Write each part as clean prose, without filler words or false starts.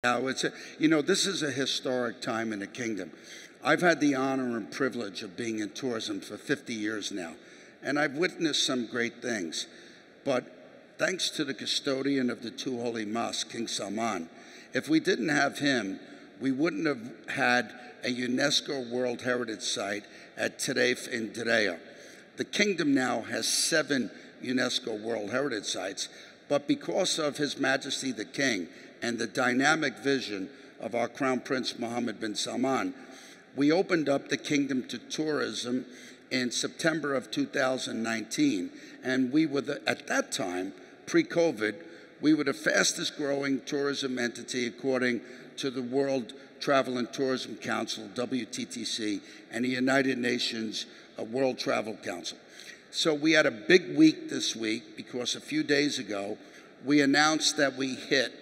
Now, this is a historic time in the kingdom. I've had the honor and privilege of being in tourism for 50 years now, and I've witnessed some great things. But thanks to the custodian of the two holy mosques, King Salman, if we didn't have him, we wouldn't have had a UNESCO World Heritage Site at Tareif in Diriyah. The kingdom now has 7 UNESCO World Heritage Sites, but because of His Majesty the King and the dynamic vision of our Crown Prince Mohammed bin Salman, we opened up the kingdom to tourism in September of 2019, and we were, at that time, pre-COVID, we were the fastest growing tourism entity according to the World Travel and Tourism Council, WTTC, and the United Nations World Travel Council. So we had a big week this week because a few days ago, we announced that we hit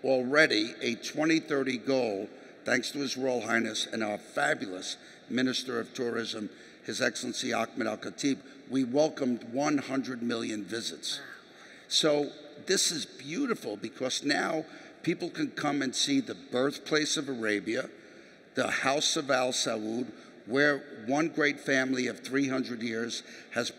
already a 2030 goal, thanks to His Royal Highness and our fabulous Minister of Tourism, His Excellency Ahmed Al-Khatib. We welcomed 100 million visits. So this is beautiful because now people can come and see the birthplace of Arabia, the House of Al Saud, where one great family of 300 years has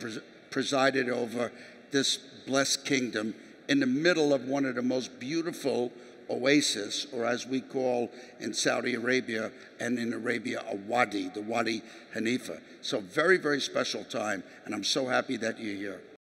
presided over this blessed kingdom in the middle of one of the most beautiful oasis, or as we call in Saudi Arabia and in Arabia, a wadi, the Wadi Hanifa. So very, very special time, and I'm so happy that you're here.